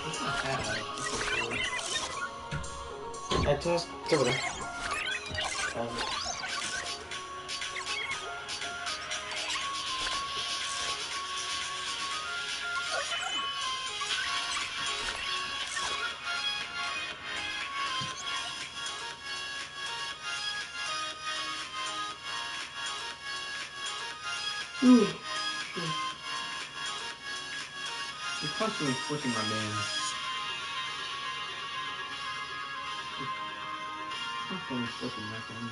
It's not bad. Just get rid of it. You're constantly switching my games. Constantly switching my games.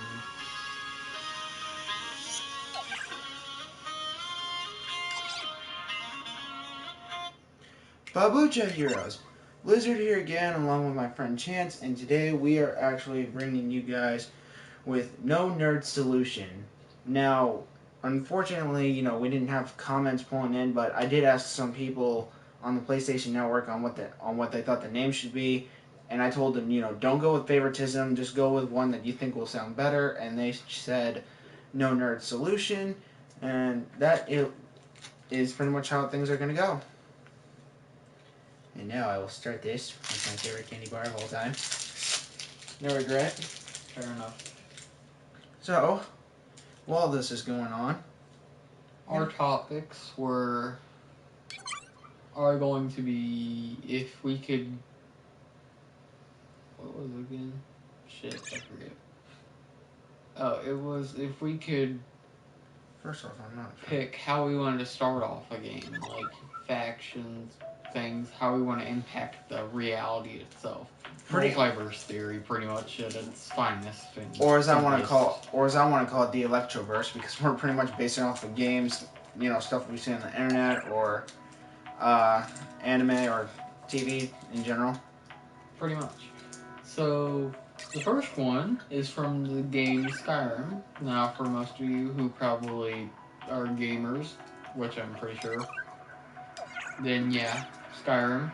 Babucha Heroes. Blizzard here again, along with my friend Chance, and today we are actually bringing you guys with No Nerd Solution. Now, unfortunately, we didn't have comments pulling in, but I did ask some people on the PlayStation Network on what they thought the name should be, and I told them, don't go with favoritism, just go with one that you think will sound better, and they said No Nerd Solution, and that is pretty much how things are going to go. And now I will start this with my favorite candy bar of all time. No regret. Fair enough. So, while this is going on, our topics are going to be if we could. What was it again? Shit, I forget. Oh, it was if we could. First off, I'm not pick how we wanted to start off a game, like factions, things, how we want to impact the reality itself. Multiverse theory, pretty much at its finest. Or as I want to call it, the elctroverse, because we're pretty much basing off of games, stuff we see on the internet or anime or TV in general. Pretty much. So the first one is from the game Skyrim. Now, for most of you who probably are gamers, which I'm pretty sure, then yeah, Skyrim.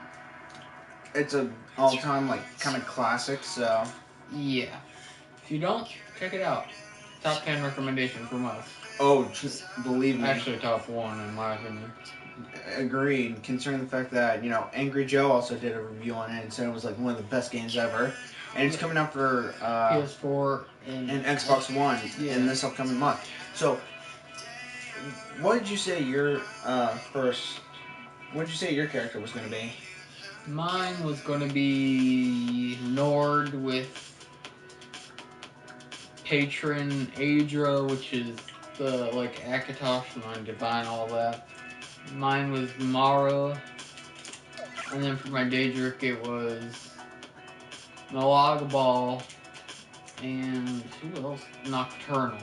It's a all-time kind of classic. So yeah, if you don't, check it out. Top 10 recommendation from us. Oh, just believe me. Actually, top 1 in my opinion. Agreed. Considering the fact that Angry Joe also did a review on it and said it was one of the best games ever, and it's coming out for PS4 and Xbox One in this upcoming month. So, what did you say your first? What did you say your character was going to be? Mine was going to be Nord with Patron Adra, which is the Akatosh, mine Divine, all that. Mine was Mara, and then for my Daedric it was Nalagabal, and who else? Nocturnal.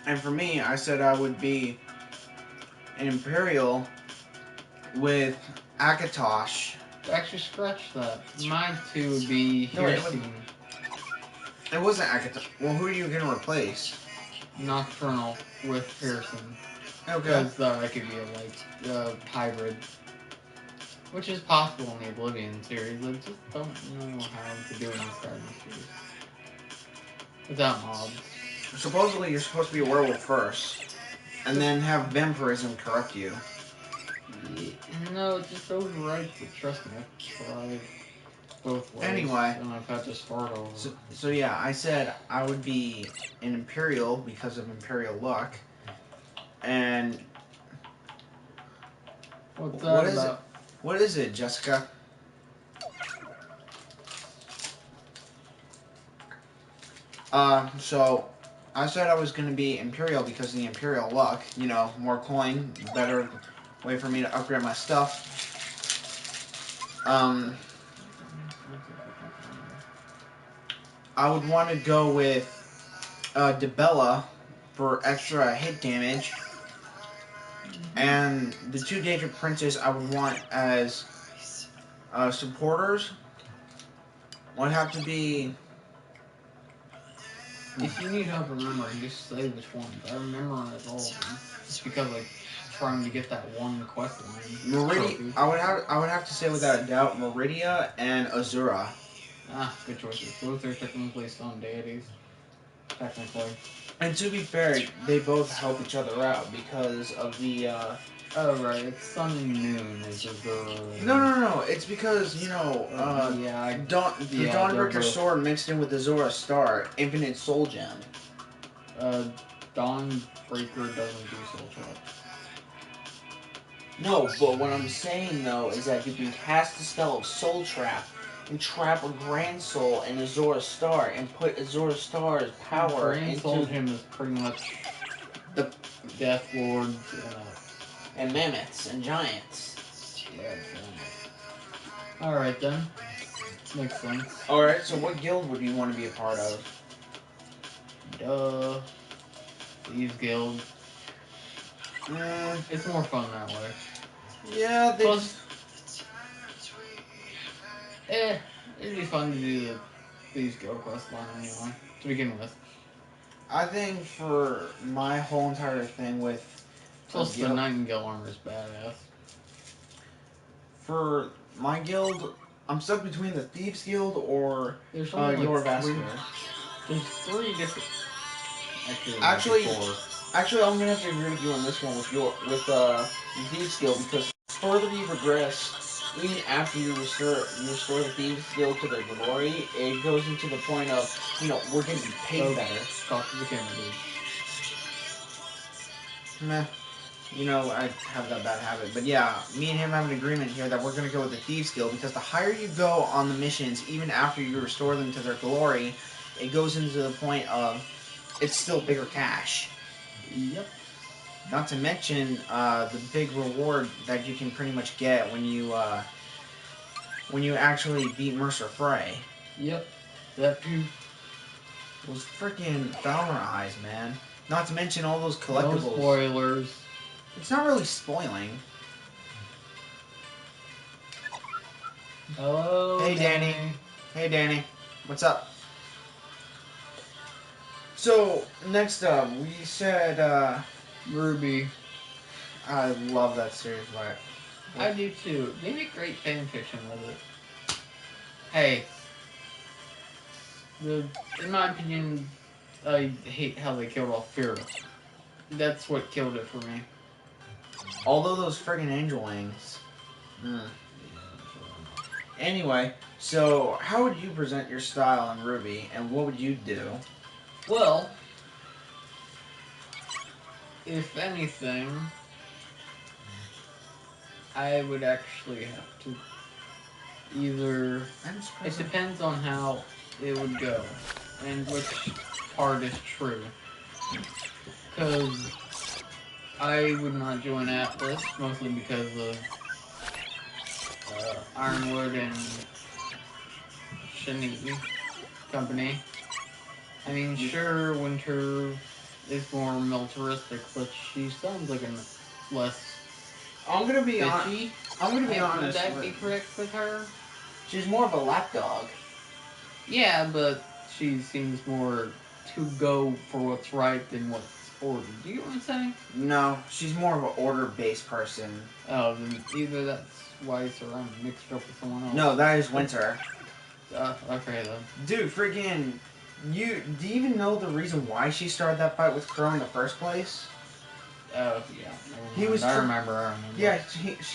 And for me, I said I would be an Imperial with Akatosh. Actually, scratch that. Mine too would be Hircine. It wasn't Akatosh. Well, who are you going to replace? Nocturnal with Hircine. Okay. Because that could be a hybrid. Which is possible in the Oblivion series. I just don't know how to do it in the Skyrim series. Without mobs. Supposedly, you're supposed to be a werewolf first, and then have vampirism corrupt you. Yeah, no, it just goes right. But trust me, I've tried both ways. Anyway, and I've had to start over. So yeah, I said I would be an Imperial because of Imperial luck, and what's that what is about? it? What is it, Jessica? So I said I was going to be Imperial because of the Imperial luck. More coin, better way for me to upgrade my stuff. I would want to go with Debella for extra hit damage. And the two Daedric Princes I would want as supporters would have to be... If you need help remembering, just say which ones. I memorize all of them. Just because, trying to get that one quest line. Meridia. I would have to say without a doubt Meridia and Azura. Ah, good choices. Both are technically stone deities. Technically. And to be fair, they both help each other out because of the Oh, right. It's Sun and Moon is Azura. No. It's because, Yeah, the yeah, they're Dawnbreaker both. sword mixed in with the Zora Star, Infinite Soul Gem. Dawnbreaker doesn't do soul trap. No, but what I'm saying though is that you can cast the spell of Soul Trap and trap a Grand Soul in Azora Star and put Azora Star's power Grand Soul into Gem is pretty much the Death Lords and mammoths and giants. yeah. Alright then. Makes sense. Alright, so what guild would you want to be a part of? Duh. Thieves Guild. Mm, It's more fun that way. yeah, Plus, it'd be fun to do the Thieves Guild quest line anyway, to begin with. I think for my whole entire thing with Plus, the Nightingale armor is badass. For my guild, I'm stuck between the Thieves Guild or There's only your like Vascular. There's 3 different. Actually, 4. Actually, I'm gonna have to agree with you on this one with the Thieves skill because further you progress, even after you restore the Thieves skill to their glory, it goes into the point of we're getting paid better. Talk to the camera, dude. Meh. I have that bad habit. But yeah, me and him have an agreement here that we're going to go with the Thieves Guild because the higher you go on the missions, even after you restore them to their glory, it goes into the point of it's still bigger cash. Yep. Not to mention the big reward that you can pretty much get when you actually beat Mercer Frey. Yep. That too. Those freaking Valor eyes, man. Not to mention all those collectibles. No spoilers. It's not really spoiling. Hello. Hey, Danny. Hey, Danny. What's up? So, next up, we said, Ruby. I love that series, but... I do too. They make great fan fiction with it. Hey. In my opinion, I hate how they killed off Fira. That's what killed it for me. Although those friggin' angel wings. Anyway, so how would you present your style in Ruby, and what would you do? Well, if anything, I would actually have to either... It depends on how it would go, and which part is true. Because I would not join Atlas, mostly because of Ironwood and Shinigi Company. I mean, sure, Winter is more militaristic, but she sounds like a less I'm gonna be bitchy. I'm gonna be honest. Would that be correct with her? She's more of a lapdog. Yeah, but she seems more to go for what's right than what's ordered. Do you know what I'm saying? No, she's more of an order-based person. Oh, then either that's Weiss or I'm mixed up with someone else. No, that is Winter. Okay then. Dude, freaking... do you even know the reason why she started that fight with Crow in the first place? Oh, yeah. I remember. Yeah,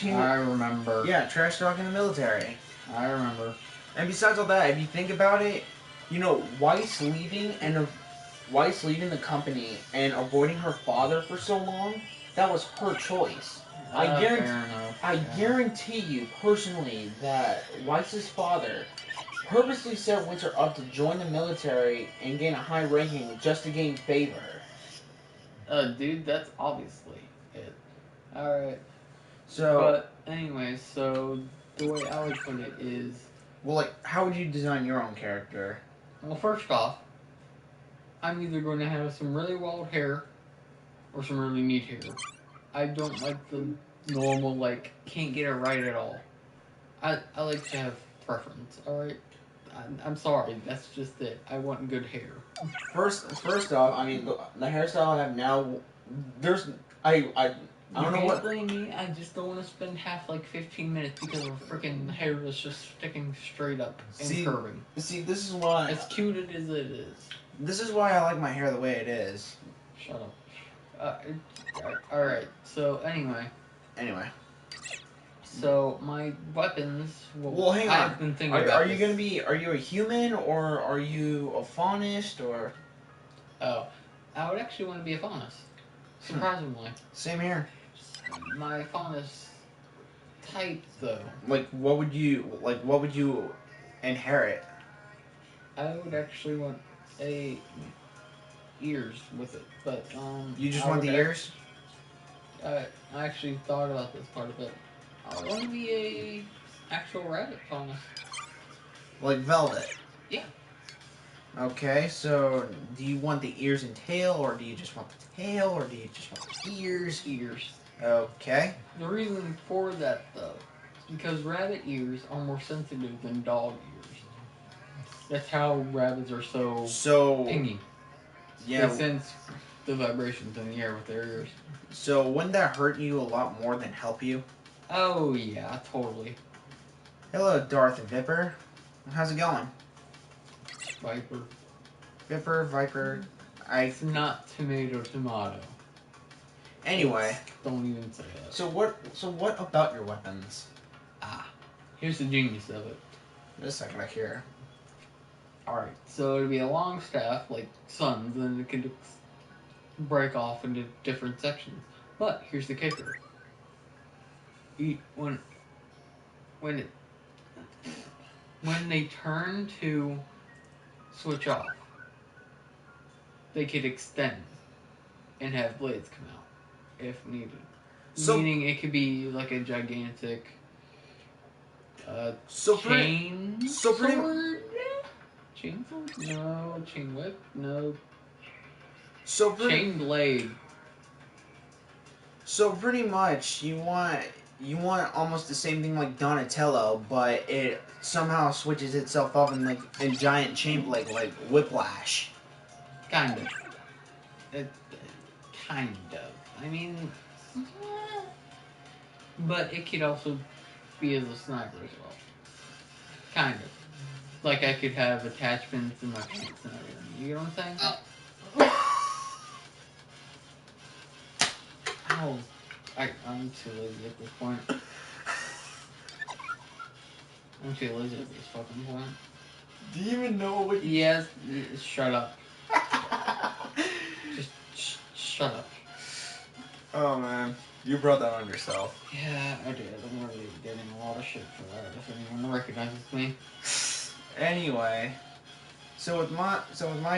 I remember. Yeah, trash talking the military. I remember. And besides all that, if you think about it, Weiss leaving the company and avoiding her father for so long, that was her choice. I guarantee you personally that Weiss's father purposely set Winter up to join the military and gain a high ranking just to gain favor. Dude, that's obviously it. Alright. So... But, anyway, so the way I would put it is... Well, how would you design your own character? Well, first off, I'm either going to have some really wild hair or some really neat hair. I don't like the normal, can't get it right at all. I like to have preference, alright? I'm sorry, that's just it. I want good hair. First off, I mean, the hairstyle I have now, I don't know what... blame me, I just don't want to spend 15 minutes because her freaking hair is just sticking straight up and curving. See, this is why... As cute as it is. This is why I like my hair the way it is. Shut up. Alright, so anyway. Anyway. So my weapons. Well, hang on. I've been thinking about Are you this. gonna be? Are you a human or are you a faunist or? Oh, I would actually want to be a faunus. Surprisingly. Same here. My faunus type, though. Like, what would you inherit? I would actually want a ears with it, but You just I want would the ears? I actually thought about this part of it. I want to be a actual rabbit faunus. Like velvet. Yeah. Okay, so do you want the ears and tail, or do you just want the tail, or do you just want the ears? Ears. Okay. The reason for that, though, is because rabbit ears are more sensitive than dog ears. That's how rabbits are so pingy. Yeah. They sense the vibrations in the air with their ears. So wouldn't that hurt you a lot more than help you? Oh yeah, totally. Hello, Darth Viper. How's it going? Viper. Viper. It's not tomato. Anyway. Don't even say that. So what about your weapons? Here's the genius of it. Just a second, I hear. Alright, so it'd be a long staff, like Sun's, and it could break off into different sections. But here's the kicker. When they turn to switch off, they could extend and have blades come out if needed. Meaning it could be like a gigantic chain sword? Chain sword? No. Chain whip? No. Chain blade. So pretty much you want almost the same thing like Donatello, but it somehow switches itself up in like a giant chain blade like Whiplash. Kind of. Kind of. I mean, but it could also be as a sniper as well. Kind of. Like I could have attachments in my pants and everything. You know what I'm saying? Ow. I'm too lazy at this point. I'm too lazy at this fucking point. Do you even know what you... Yes, shut up. Just shut up. Oh man, you brought that on yourself. Yeah, I did. I'm really getting a lot of shit for that if anyone recognizes me. Anyway, so with my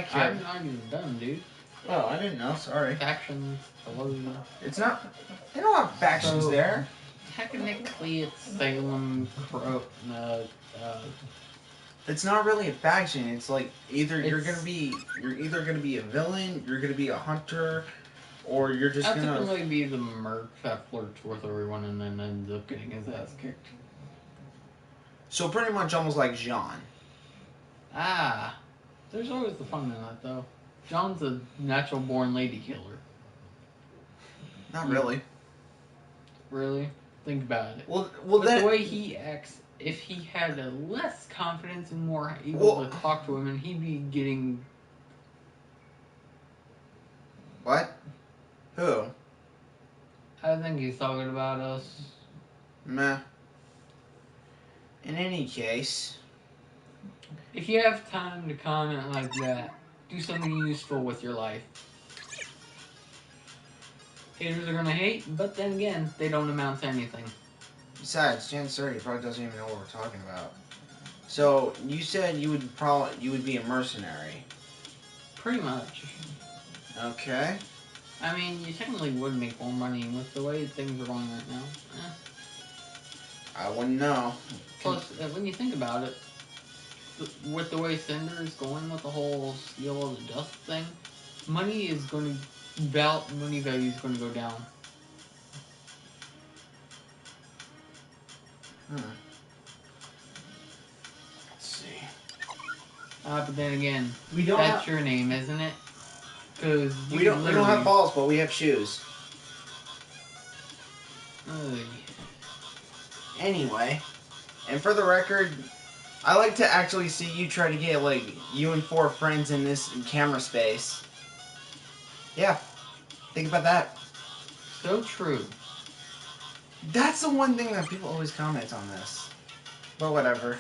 character... I'm not even done, dude. Oh, I didn't know. Sorry. Factions. Hello. It's not... They don't have factions there. Technically, it's Salem, Crow... It's not really a faction. It's like you're either gonna be a villain, you're gonna be a hunter, or you're just gonna... I'll typically be the merc that flirts with everyone and then ends up getting his ass kicked. So pretty much almost like Jean. There's always the fun in that, though. John's a natural-born lady killer. Not really. Really? Think about it. Well, the way he acts, if he had a less confidence and more able to talk to women, he'd be getting... What? Who? I think he's talking about us. Meh. In any case... If you have time to comment like that, do something useful with your life. Haters are gonna hate, but then again, they don't amount to anything. Besides, chances are he probably doesn't even know what we're talking about. So, you said you would be a mercenary. Pretty much. Okay. I mean, you technically would make more money with the way things are going right now. I wouldn't know. Plus, when you think about it, with the way Cinder is going with the whole Steal of the Dust thing, money value is going to go down. Let's see. But then again, That's have... your name, isn't it? Because we don't have balls, but we have shoes. Anyway, and for the record, I like to actually see you try to get like you and 4 friends in this camera space. Yeah, think about that. So true. That's the one thing that people always comment on this. But whatever.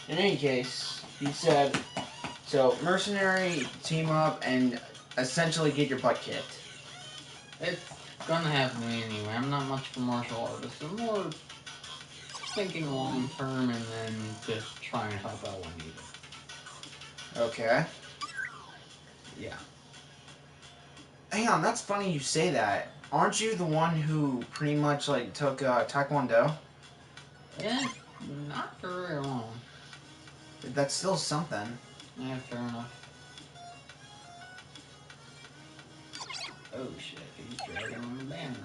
In any case, he said, so mercenary, team up, and essentially get your butt kicked. It's gonna happen to me anyway. I'm not much of a martial artist. I'm more thinking long term and then just trying to help out when needed. Okay. Yeah. Hang on, that's funny you say that. Aren't you the one who pretty much like took Taekwondo? Yeah, not for very long. That's still something. Yeah, fair enough. Oh shit, he's dragging on the banner.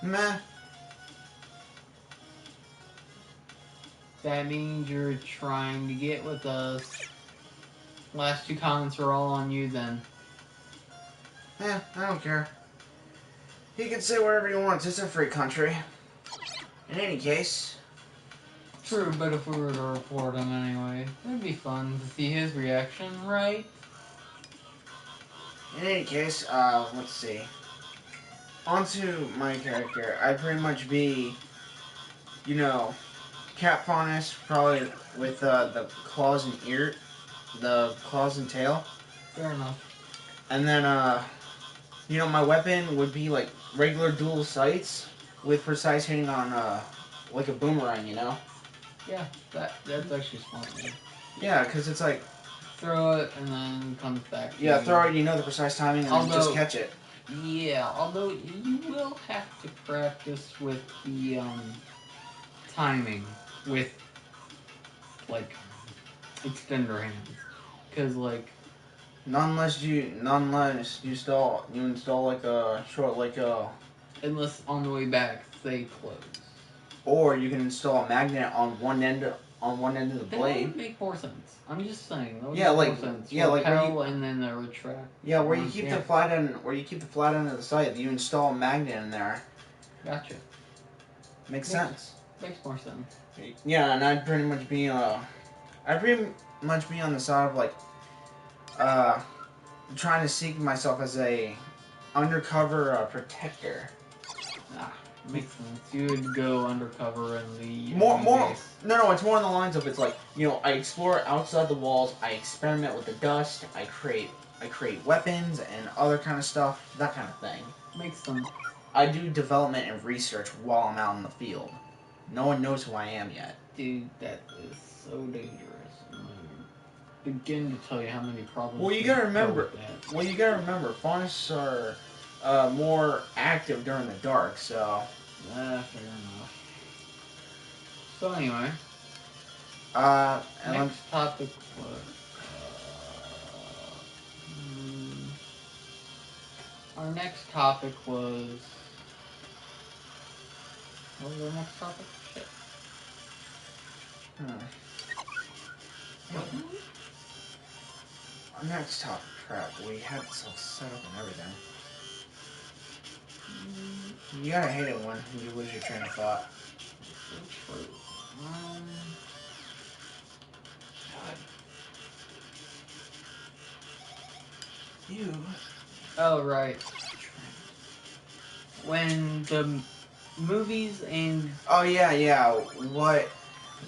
Meh. That means you're trying to get with us. Last two comments are all on you then. I don't care. He can say whatever he wants. It's a free country. In any case. True, but if we were to report him anyway, it'd be fun to see his reaction, right? In any case, let's see. Onto my character. I'd pretty much be, you know, cat faunus, probably with the claws and ear, the claws and tail. Fair enough. And then, you know, my weapon would be like regular dual sights with precise hitting on, like a boomerang, you know? Yeah, that's actually smart. Man. Yeah, because it's like, Throw it and then it comes back to yeah, you. throw it, you know the precise timing, and then just catch it. Yeah, although you will have to practice with the timing with like extender hands, because like Not unless you install like a short, like a, unless on the way back they close. or you can install a magnet on one end of the That blade. would make more sense. I'm just saying. That would Yeah, make like more sense. yeah, like where Repel you and then the retract. yeah where you keep Yeah. the flat end of the sight. You install a magnet in there. Gotcha. Makes sense. Makes more sense. Yeah, and I'd pretty much be on the side of like uh trying to seek myself as a undercover protector. Ah, makes sense. You would go undercover in the More base. no, it's more on the lines of it's like, you know, I explore outside the walls, I experiment with the dust, I create weapons and other kind of stuff, that kind of thing. Makes sense. I do development and research while I'm out in the field. No one knows who I am yet. Dude, that is so dangerous. Begin to tell you how many problems. Well, you gotta remember. Faunists are more active during the dark, so. Fair enough. So anyway, next topic was. Our next topic was. What was our next topic? Shit. Wasn't it? Our next topic, crap. We had this all set up and everything. You gotta hate it when you lose your train of thought. So true. God. You. Oh right. When the movies and Oh yeah. What?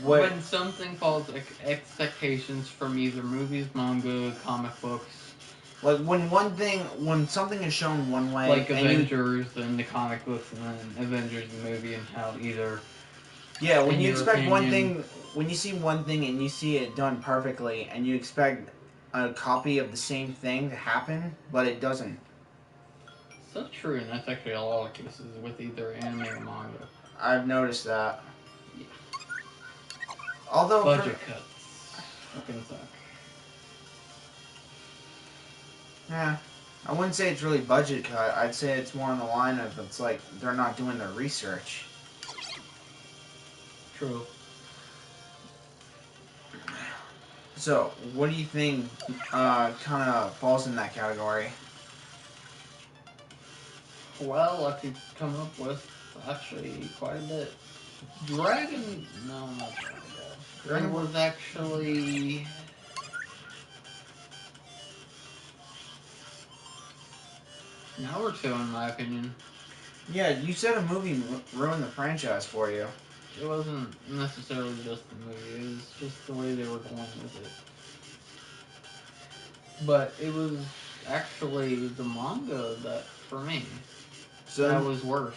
when something falls expectations from either movies, manga, comic books, Like when something is shown one way, like Avengers and the comic books, and then Avengers the movie, and how either. Yeah, when you expect opinion, one thing, when you see one thing and you see it done perfectly, and you expect a copy of the same thing to happen, but it doesn't. So true, and that's actually a lot of cases with either anime or manga. I've noticed that. Yeah. Although budget cuts fucking suck. Yeah, I wouldn't say it's really budget cut. I'd say it's more on the line of it's like they're not doing their research. True. So, what do you think kind of falls in that category? Well, I could come up with actually quite a bit. Dragon? No, not Dragon Ball. Dragon was actually. Naruto, in my opinion. Yeah, you said a movie ruined the franchise for you. It wasn't necessarily just the movie, it was just the way they were going with it. But it was actually the manga that, for me, that So, was worse.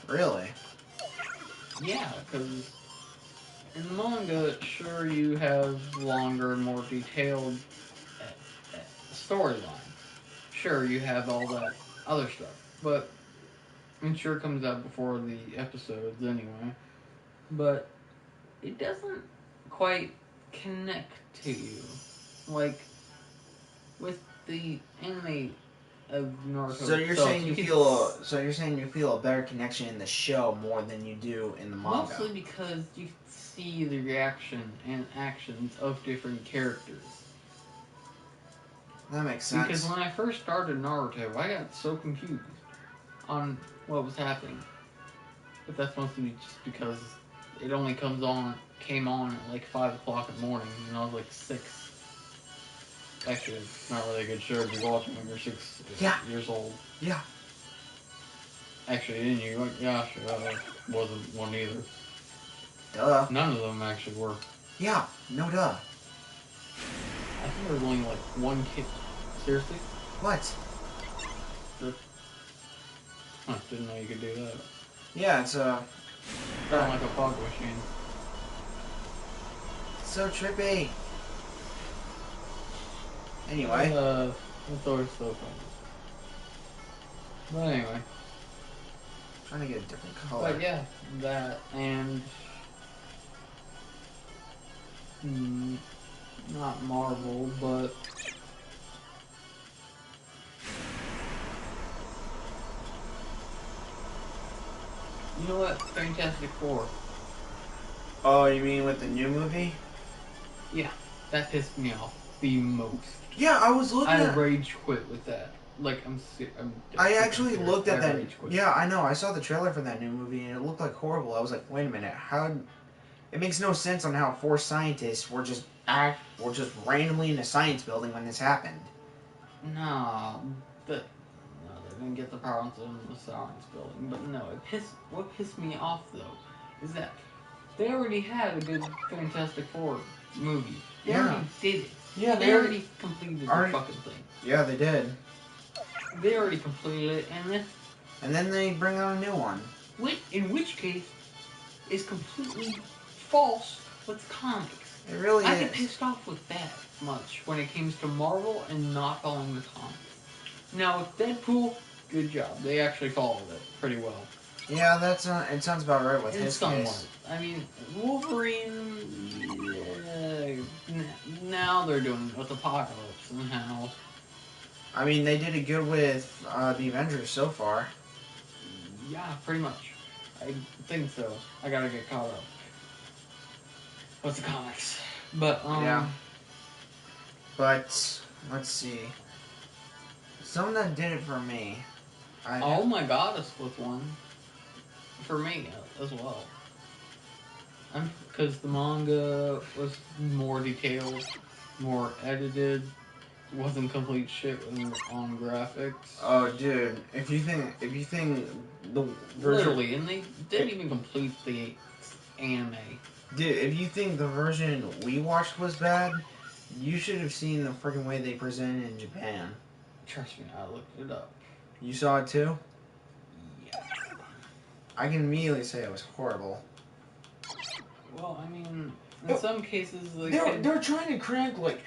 really? Yeah, because in the manga, sure, you have longer, more detailed storyline. Sure, you have all that other stuff. But it sure comes out before the episodes anyway. But it doesn't quite connect to you. Like, with the anime of Naruto So you're itself, saying you you can feel a better connection in the show more than you do in the manga. mostly because you can see the reaction and actions of different characters. That makes Because sense. when I first started Naruto, I got so confused on what was happening. But that's mostly just because it only came on at like 5 o'clock in the morning, and I was like 6. Actually, it's not really a good show to be watching when you're 6 Yeah. years old. Yeah. Actually, didn't you? Like, gosh, wasn't one either. Duh. None of them actually were. Yeah. No duh. I think there was only like one kid. Seriously? What? Didn't know you could do that. Yeah, it's Sound like a fog machine. so trippy. Anyway. It's always so funny. But anyway. Trying to get a different color. But yeah, that and not Marvel, but you know what? Fantastic Four. Oh, you mean with the new movie? Yeah, that pissed me off the most. Yeah, I was looking I at. rage quit with that. Like I actually serious. looked at I that. rage quit. Yeah, I know. I saw the trailer for that new movie and it looked like horrible. I was like, wait a minute, how? It makes no sense on how 4 scientists were just randomly in a science building when this happened. No, they didn't get the power into the science building. But no, what pissed me off though is that they already had a good Fantastic Four movie. They Yeah. already did it. Yeah, They already completed the fucking thing. Yeah, they did. They already completed it, And then they bring out a new one. in which case, is completely false with comics. It really I is. get pissed off with that much when it comes to Marvel and not following the comics. Now with Deadpool, good job. They actually followed it pretty well. Yeah, it sounds about right with In his somewhat. case. I mean, Wolverine. Now they're doing it with Apocalypse and how. I mean, they did it good with the Avengers so far. Yeah, pretty much. I think so. I gotta get caught up. What's the comics? But Yeah. But let's see. Something that did it for me. Oh My Goddess was one for me as well. Because the manga was more detailed, more edited, wasn't complete shit on graphics. Oh, dude! If you think the version, Literally, and they didn't even complete the anime. dude, if you think the version we watched was bad, you should have seen the freaking way they presented it in Japan. Trust me, I looked it up. You saw it too? Yeah. I can immediately say it was horrible. Well, I mean, in some cases, They're trying to crank like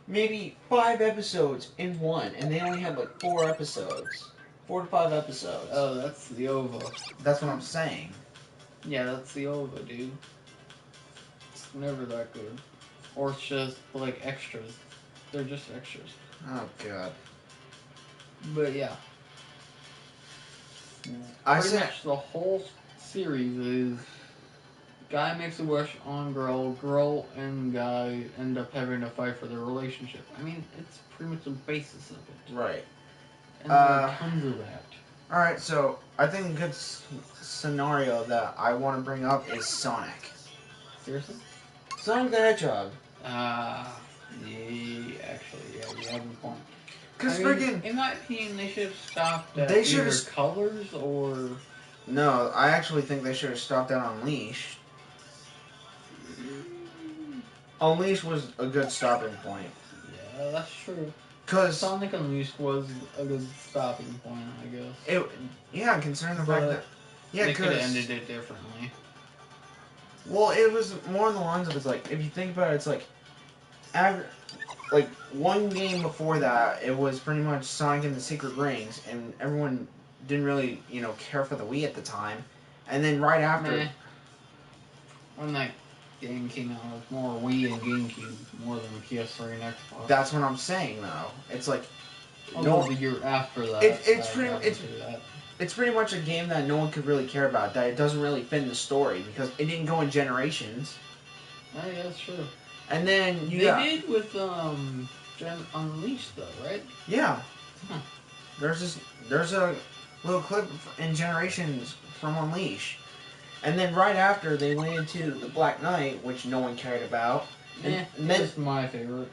maybe 5 episodes in one, and they only had like 4 episodes, 4 to 5 episodes. Oh, that's the OVA. That's what I'm saying. Yeah, that's the OVA, dude. It's never that good. Or it's just like extras. They're just extras. Oh god. But yeah. Pretty much the whole series is guy makes a wish on girl, girl and guy end up having to fight for their relationship. I mean, it's pretty much the basis of it. Right. And there are tons of that. Alright, so I think a good scenario that I want to bring up is Sonic. Seriously? Sonic the Hedgehog. Yeah, actually, yeah, you have a point. Cause I mean, freaking in my opinion, they should have stopped at They should've either colors or. no, I actually think they should have stopped at Unleashed. Unleashed was a good stopping point. Yeah, that's true. Cause Sonic Unleashed was a good stopping point, I guess. yeah, considering the fact that they could have ended it differently. Well, it was more on the lines of it's like if you think about it, it's like, like one game before that, it was pretty much Sonic and the Secret Rings, and everyone didn't really care for the Wii at the time, and then right after. Meh. When that game came out, it was more Wii and GameCube more than PS3 and Xbox. That's what I'm saying, though. It's like the year after that. It's pretty much a game that no one could really care about. That it doesn't really fit in the story because it didn't go in generations. Oh, yeah, that's true. And then they did with Gen Unleashed though, right? Yeah. Huh. There's a little clip in Generations from Unleash, and then right after they went into the Black Knight, which no one cared about. And that's my favorite.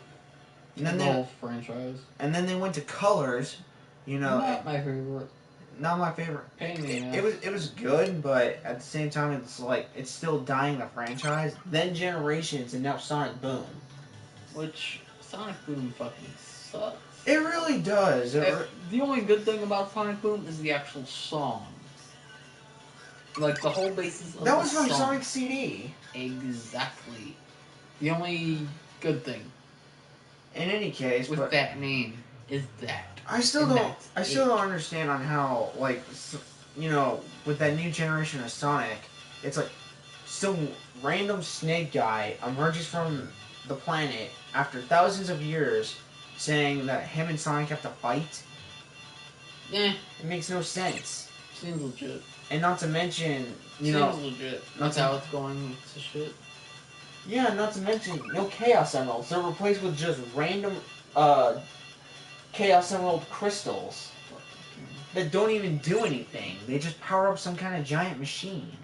And then the whole franchise. And then they went to Colors. Not my favorite. Not my favorite. It was good, but at the same time, it's like it's still dying the franchise. Then Generations, and now Sonic Boom. Which Sonic Boom fucking sucks. It really does. The only good thing about Sonic Boom is the actual song. Like the whole basis of that was the from song. Sonic CD. Exactly. The only good thing. In any case, with that name is that. I still don't understand on how, like, with that new generation of Sonic, it's like some random snake guy emerges from the planet after thousands of years saying that him and Sonic have to fight. Yeah. It makes no sense. Seems legit. And not to mention, Seems legit. That's how it's going to shit. Yeah, not to mention, no Chaos Emeralds. They're replaced with just random, Chaos Emerald crystals that don't even do anything. They just power up some kind of giant machine.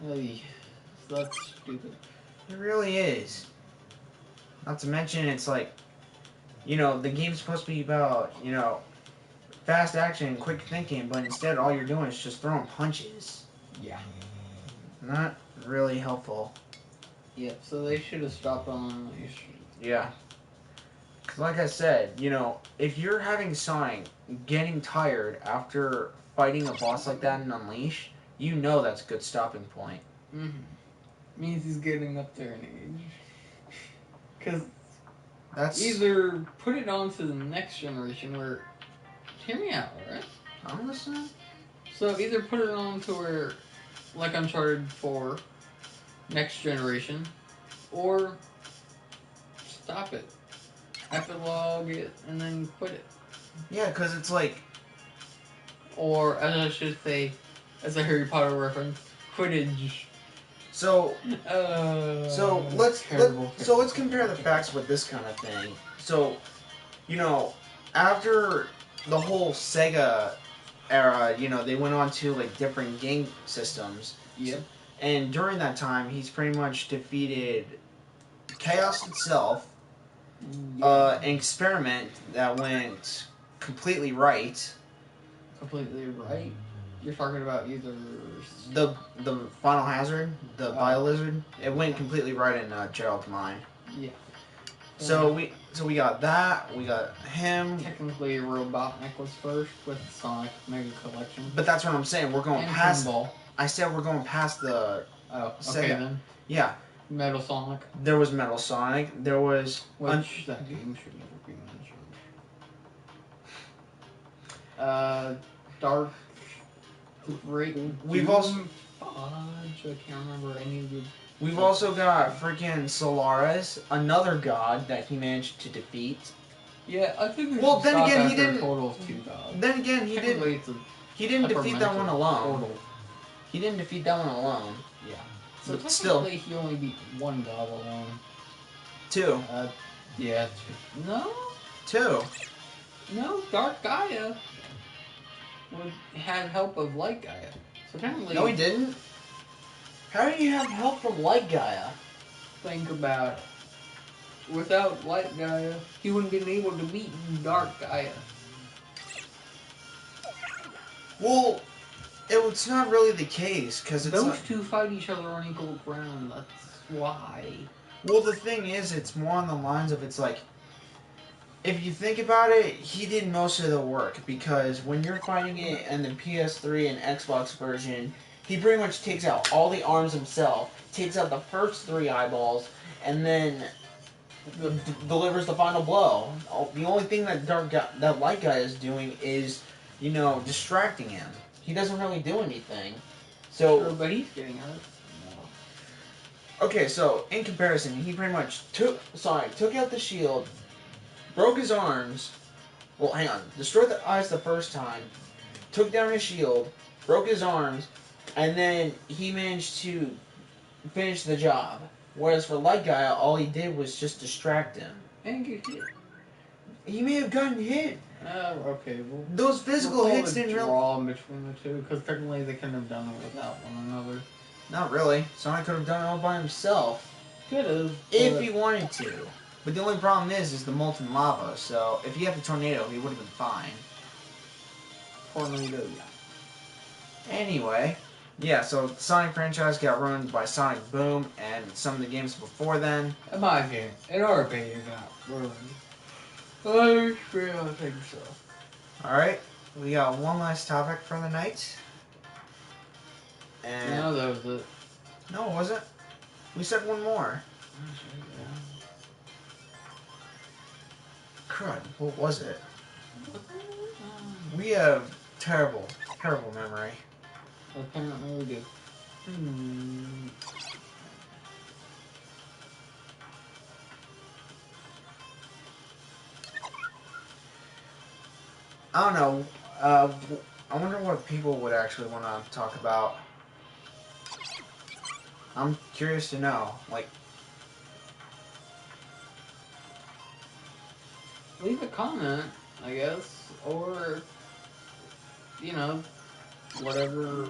That's stupid. It really is. Not to mention, it's like, the game's supposed to be about, fast action and quick thinking, but instead all you're doing is just throwing punches. Yeah. Not really helpful. Yep, so they should have stopped on Unleashed. Yeah. Like I said, if you're having Sonic getting tired after fighting a boss like that in Unleash, that's a good stopping point. Mm-hmm. Means he's getting up there in age. Because that's either put it on to the next generation where... Hear me out, alright? I'm listening. So either put it on to where, like Uncharted 4, next generation, or stop it. Epilogue it, and then quit it. Yeah, because it's like... Or, as I should say, as a Harry Potter reference, Quidditch. So let's compare the facts with this kind of thing. So, after the whole Sega era, they went on to like different game systems. Yep. And during that time, he's pretty much defeated Chaos itself, an experiment that went completely right. Completely right? You're talking about either... The Final Hazard, the Bio-Lizard, it went completely right in Gerald's mind. Yeah. So we got that, we got him. Technically, Robotnik was first with Sonic Mega Collection. But that's what I'm saying, we're going past... Pinball. I said we're going past the... Oh, Sega. okay then. Yeah. Metal Sonic. There was Metal Sonic, there was... Which that game should never be mentioned. Dark... We've also... I can't remember any of the... We've also got freaking Solaris, another god that he managed to defeat. Yeah, I think. Well, then again, he didn't. A total of 2 gods. Then again, he didn't. He didn't defeat that one alone. Total. He didn't defeat that one alone. Yeah. So but still, he only beat 1 god alone. 2. Yeah. 2. No. 2. No, Dark Gaia had help of Light Gaia. So technically. No, he didn't. How do you have help from Light Gaia? Think about it. without Light Gaia, he wouldn't have been able to beat Dark Gaia. Well, it's not really the case because it's Those not. two fight each other on equal ground. That's why. Well, the thing is, it's more on the lines of it's like, if you think about it, he did most of the work because when you're fighting it in the PS3 and Xbox version, he pretty much takes out all the arms himself, takes out the first 3 eyeballs, and then delivers the final blow. The only thing that that Light Guy is doing is, distracting him. He doesn't really do anything. So, Sure, but he's getting hurt. okay, so in comparison, he pretty much took out the shield, broke his arms. Well, hang on, destroyed the eyes the first time, took down his shield, broke his arms, and then he managed to finish the job. Whereas for Light Guy, all he did was just distract him. And get hit. He may have gotten hit. Okay. Those physical hits didn't really. Draw between the two, because technically they couldn't have done it without one another. Not really. Sonic could have done it all by himself. Could have. If he wanted to. But the only problem is the molten lava. So if he had the tornado, he would have been fine. Tornado, yeah. Anyway, yeah. So the Sonic franchise got ruined by Sonic Boom and some of the games before then. In my opinion, in our opinion, it got ruined. I think so. All right. We got one last topic for the night. And No, that was it. no, it wasn't. We said one more. Crud, what was it? We have terrible memory. Apparently we do. I don't know. I wonder what people would actually want to talk about. I'm curious to know. Like, Leave a comment, I guess, or whatever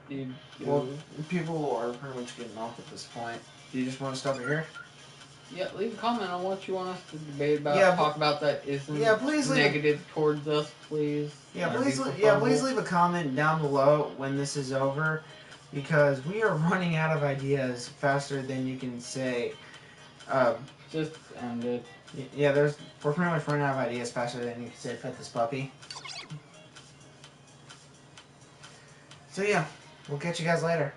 you do. well, people are pretty much getting off at this point. Do you just want to stop it here? Yeah, leave a comment on what you want us to debate about, Yeah, talk about that isn't please negative towards us, please. Please leave a comment down below when this is over, because we are running out of ideas faster than you can say. Just end it. Yeah, we're pretty much running out of ideas faster than you can say pet this puppy. So yeah, we'll catch you guys later.